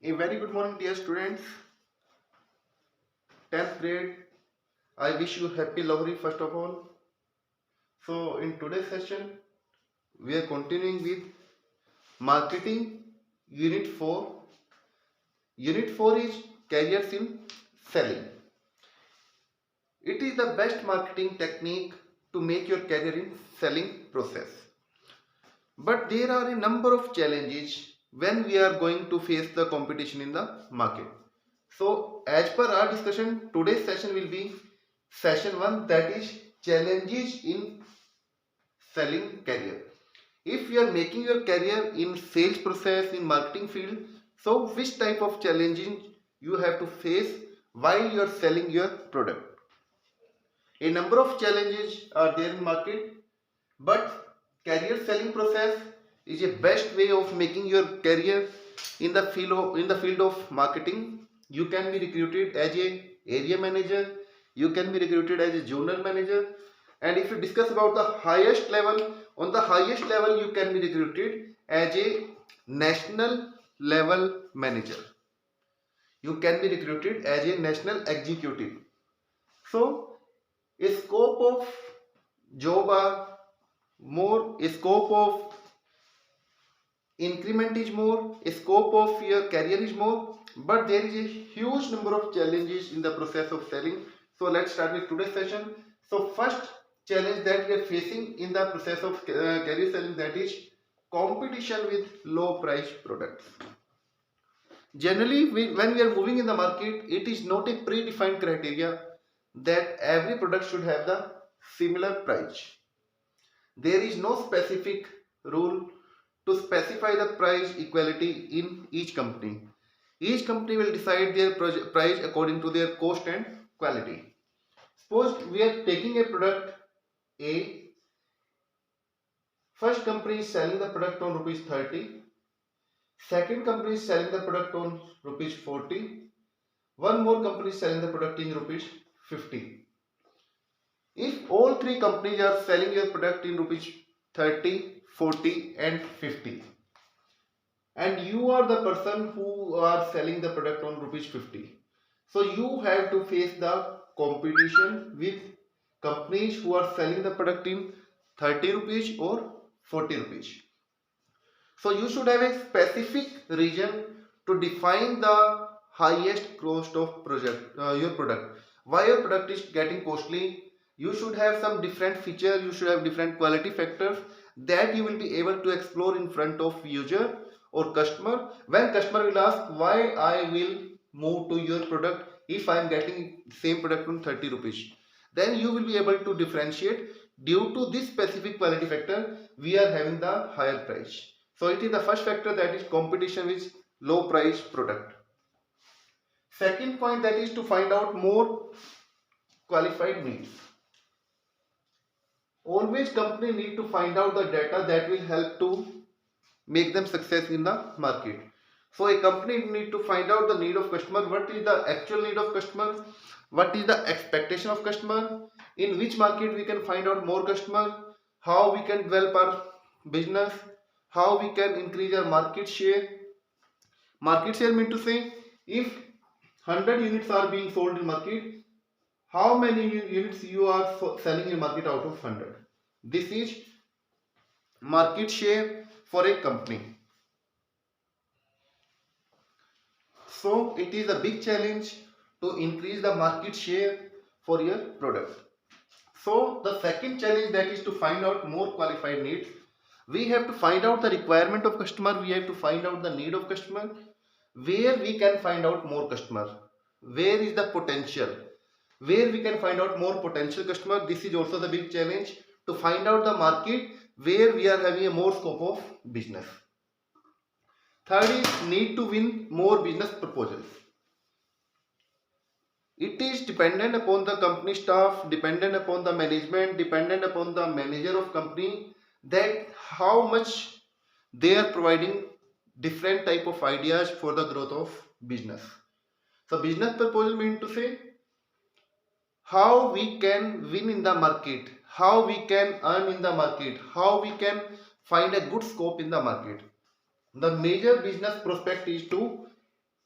A very good morning, dear students. 10th grade. I wish you happy Lohri first of all. So, in today's session, we are continuing with marketing unit 4. Unit 4 is careers in selling. It is the best marketing technique to make your career in selling process. But there are a number of challenges when we are going to face the competition in the market. So, as per our discussion, today's session will be session 1, that is challenges in selling career. If you are making your career in sales process in marketing field, so which type of challenges you have to face while you are selling your product? A number of challenges are there in market, but career selling process is a best way of making your career in the field of marketing. You can be recruited as a area manager, you can be recruited as a zonal manager, and if you discuss about the highest level, on the highest level you can be recruited as a national level manager. You can be recruited as a national executive. So a scope of job are more, a scope of increment is more, a scope of your career is more, but there is a huge number of challenges in the process of selling. So let's start with today's session. So first challenge that we are facing in the process of career selling, that is competition with low price products. Generally, when we are moving in the market, it is not a predefined criteria that every product should have the similar price. There is no specific rule to specify the price equality in each company. Each company will decide their price according to their cost and quality. Suppose we are taking a product A. First company is selling the product on rupees 30. Second company is selling the product on rupees 40. One more company is selling the product in rupees 50. If all three companies are selling your product in rupees 30, 40 and 50, and you are the person who are selling the product on rupees 50, so you have to face the competition with companies who are selling the product in 30 rupees or 40 rupees. So you should have a specific reason to define the highest cost of your product. Why your product is getting costly? You should have some different feature. You should have different quality factors that you will be able to explore in front of user or customer. When customer will ask why I will move to your product if I am getting same product on 30 rupees, then you will be able to differentiate. Due to this specific quality factor, we are having the higher price. So it is the first factor, that is competition with low price product. Second point, that is to find out more qualified needs. Always company need to find out the data that will help to make them success in the market. So a company need to find out the need of customer, what is the actual need of customer, what is the expectation of customer, in which market we can find out more customer, how we can develop our business, how we can increase our market share. Market share mean to say, if 100 units are being sold in market, how many units you are selling in market out of 100. This is market share for a company. So it is a big challenge to increase the market share for your product. So the second challenge, that is to find out more qualified needs. We have to find out the requirement of customer, we have to find out the need of customer, where we can find out more customer, where is the potential, where we can find out more potential customer. This is also the big challenge, to find out the market where we are having a more scope of business. Third is need to win more business proposals. It is dependent upon the company staff, dependent upon the management, dependent upon the manager of company, that how much they are providing different type of ideas for the growth of business. So business proposal mean to say how we can win in the market, how we can earn in the market, how we can find a good scope in the market. The major business prospect is to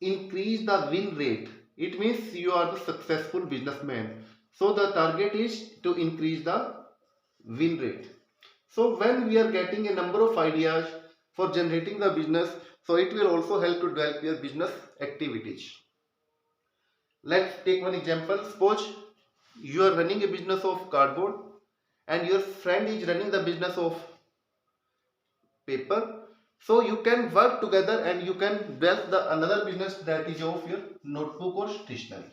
increase the win rate. It means you are the successful businessman. So the target is to increase the win rate. So when we are getting a number of ideas for generating the business, so it will also help to develop your business activities. Let's take one example. Suppose you are running a business of cardboard and your friend is running the business of paper. So you can work together and you can develop the another business that is of your notebook or stationery.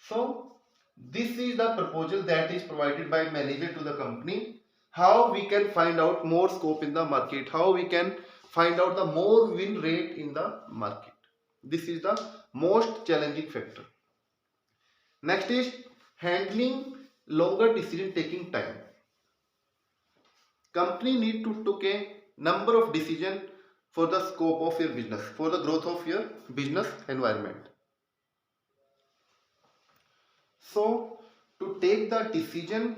So this is the proposal that is provided by manager to the company. How we can find out more scope in the market, how we can find out the more win rate in the market. This is the most challenging factor. Next is handling longer decision taking time. Company need to take a number of decision for the scope of your business, for the growth of your business environment. So to take the decision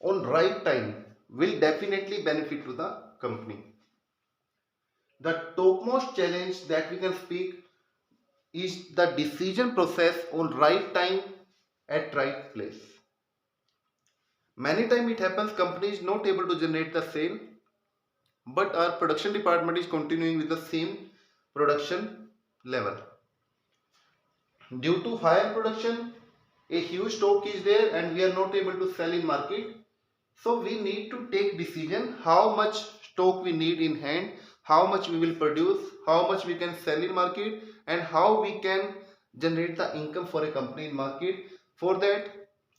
on right time will definitely benefit to the company. The topmost challenge that we can speak is the decision process on right time at right place. Many times it happens company is not able to generate the sale, but our production department is continuing with the same production level. Due to higher production, a huge stock is there and we are not able to sell in market. So we need to take decision how much stock we need in hand, how much we will produce, how much we can sell in market, and how we can generate the income for a company in market. For that,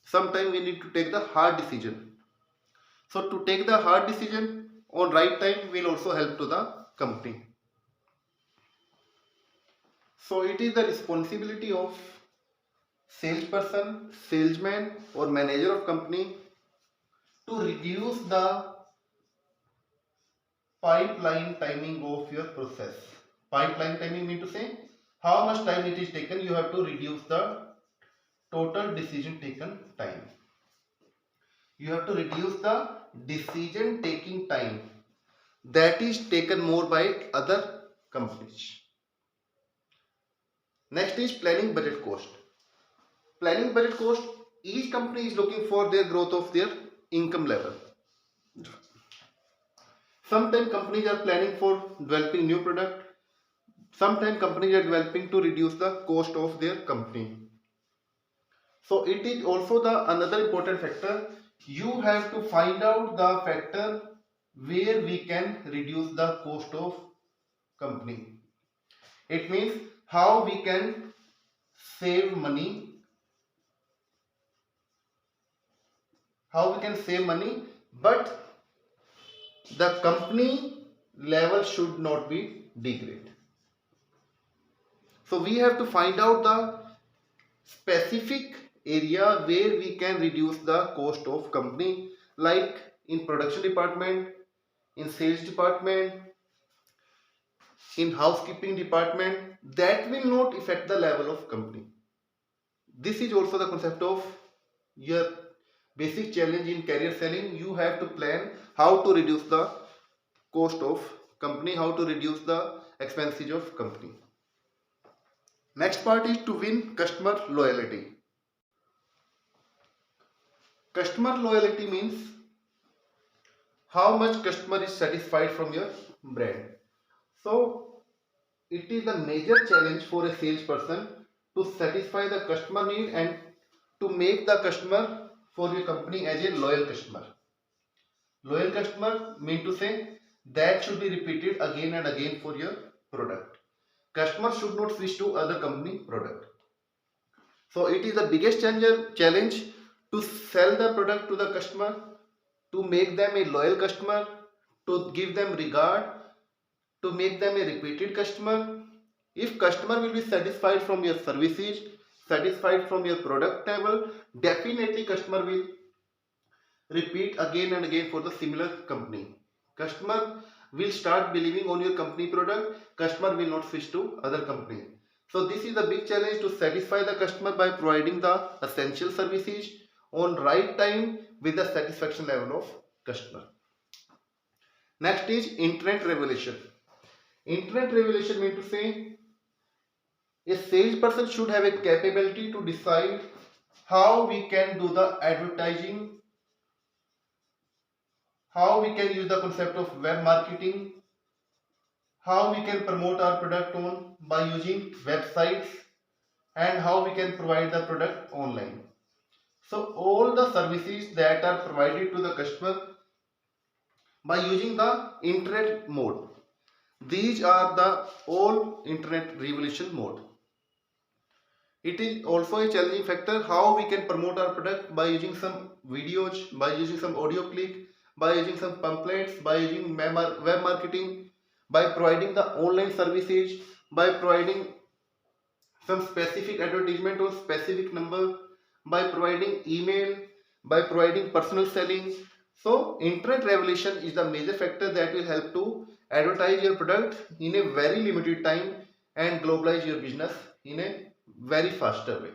sometime we need to take the hard decision. So to take the hard decision on right time will also help to the company. So it is the responsibility of salesperson, salesman or manager of company to reduce the pipeline timing of your process. Pipeline timing mean to say how much time it is taken, you have to reduce the total decision taken time. You have to reduce the decision taking time that is taken more by other companies. Next is planning budget cost. Planning budget cost, each company is looking for their growth of their income level. Sometimes companies are planning for developing new product. Sometimes companies are developing to reduce the cost of their company. So it is also the another important factor. You have to find out the factor where we can reduce the cost of company. It means how we can save money. How we can save money, but the company level should not be degraded. So we have to find out the specific area where we can reduce the cost of company, like in production department, in sales department, in housekeeping department, that will not affect the level of company. This is also the concept of your basic challenge in career selling. You have to plan how to reduce the cost of company, how to reduce the expenses of company. Next part is to win customer loyalty. Customer loyalty means how much customer is satisfied from your brand. So it is a major challenge for a salesperson to satisfy the customer need and to make the customer for your company as a loyal customer. Loyal customer mean to say that should be repeated again and again for your product. Customer should not switch to other company product. So it is the biggest challenge to sell the product to the customer, to make them a loyal customer, to give them regard, to make them a repeated customer. If customer will be satisfied from your services, satisfied from your product level, definitely customer will repeat again and again for the similar company. Customer will start believing on your company product. Customer will not switch to other company. So this is the big challenge, to satisfy the customer by providing the essential services on right time with the satisfaction level of customer. Next is internet revelation. Internet revelation means to say A salesperson should have a capability to decide how we can do the advertising, how we can use the concept of web marketing, how we can promote our product on by using websites, and how we can provide the product online. So all the services that are provided to the customer by using the internet mode. These are the all internet revolution mode. It is also a challenging factor how we can promote our product by using some videos, by using some audio clip, by using some pamphlets, by using web marketing, by providing the online services, by providing some specific advertisement or specific number, by providing email, by providing personal selling. So internet revolution is the major factor that will help to advertise your product in a very limited time and globalize your business in a very faster way.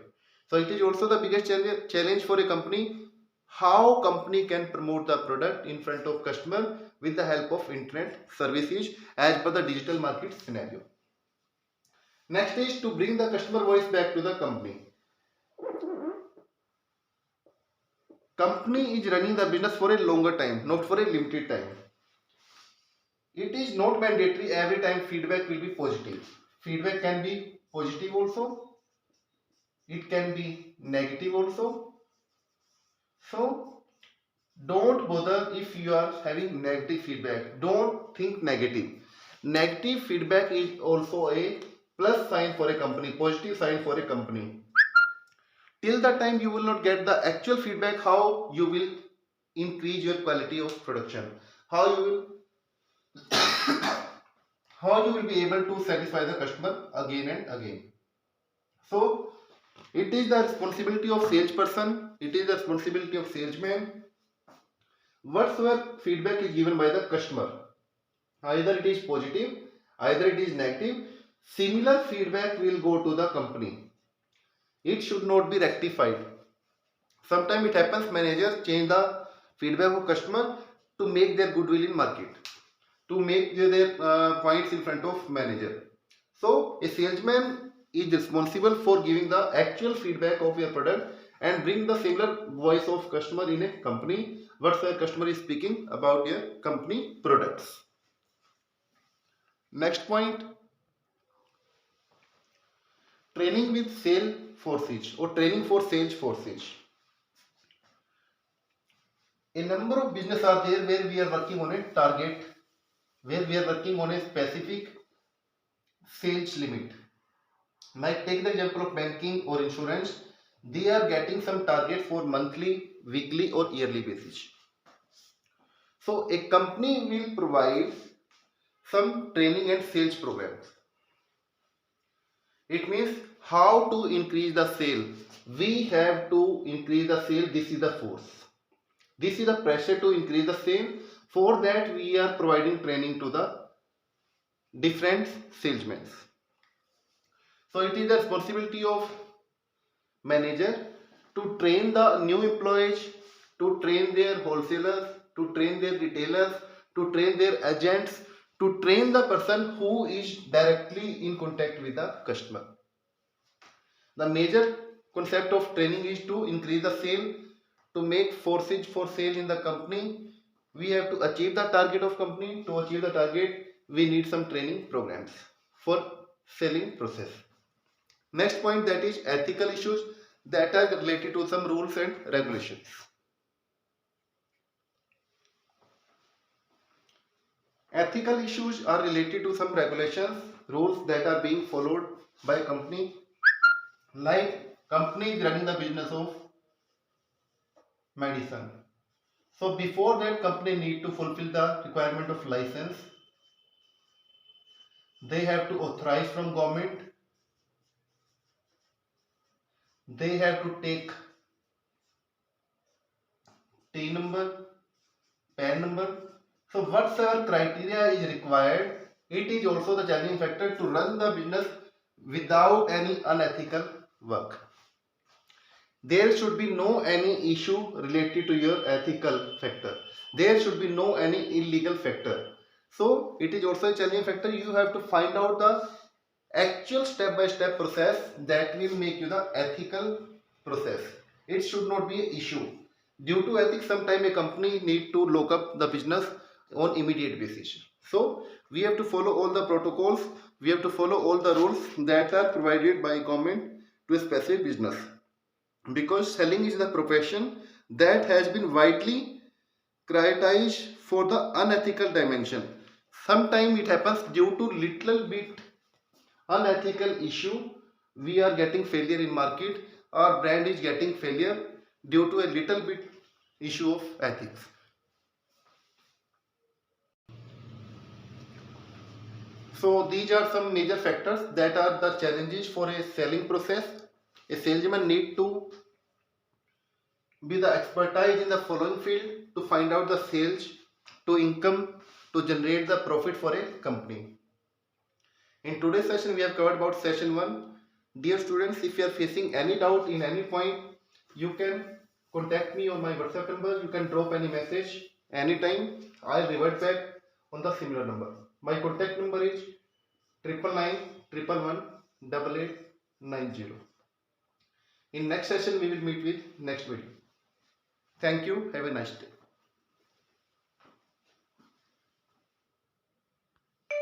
So it is also the biggest challenge for a company, how company can promote the product in front of customer with the help of internet services as per the digital market scenario. Next is to bring the customer voice back to the company. Company is running the business for a longer time, not for a limited time. It is not mandatory every time feedback will be positive. Feedback can be positive also, it can be negative also. So don't bother if you are having negative feedback. Don't think negative. Negative feedback is also a plus sign for a company, positive sign for a company. Till the time you will not get the actual feedback, how you will increase your quality of production, how you will how you will be able to satisfy the customer again and again. So it is the responsibility of salesperson, it is the responsibility of salesman. Whatsoever feedback is given by the customer, either it is positive, either it is negative, similar feedback will go to the company. It should not be rectified. Sometimes it happens manager change the feedback of customer to make their goodwill in market, to make their points in front of manager. So a salesman is responsible for giving the actual feedback of your product and bring the similar voice of customer in a company what the customer is speaking about your company products. Next point, training with sales forces or training for sales forces. A number of business are there where we are working on a target, where we are working on a specific sales limit. Like take the example of banking or insurance, they are getting some target for monthly, weekly or yearly basis. So a company will provide some training and sales programs. It means how to increase the sale. We have to increase the sale. This is the force. This is the pressure to increase the sale. For that we are providing training to the different salesmen. So it is the responsibility of manager to train the new employees, to train their wholesalers, to train their retailers, to train their agents, to train the person who is directly in contact with the customer. The major concept of training is to increase the sale, to make forces for sale in the company. We have to achieve the target of company. To achieve the target, we need some training programs for selling process. Next point, that is ethical issues that are related to some rules and regulations. Ethical issues are related to some regulations, rules that are being followed by a company. Like company is running the business of medicine. So before that, company need to fulfill the requirement of license. They have to authorize from government. They have to take T number, PAN number. So whatsoever criteria is required, it is also the challenging factor to run the business without any unethical work. There should be no any issue related to your ethical factor. There should be no any illegal factor. So it is also a challenging factor. You have to find out the actual step-by-step process that will make you the ethical process. It should not be an issue. Due to ethics, sometimes a company need to lock up the business on immediate basis. So we have to follow all the protocols. We have to follow all the rules that are provided by government to a specific business. Because selling is the profession that has been widely criticized for the unethical dimension. Sometimes it happens due to little bit unethical issue, we are getting failure in market, our brand is getting failure due to a little bit issue of ethics. So these are some major factors that are the challenges for a selling process. A salesman need to be the expertise in the following field to find out the sales, to income, to generate the profit for a company. In today's session, we have covered about session 1. Dear students, if you are facing any doubt in any point, you can contact me on my WhatsApp number. You can drop any message anytime. I'll revert back on the similar number. My contact number is 999118890. In next session, we will meet with next video. Thank you. Have a nice day.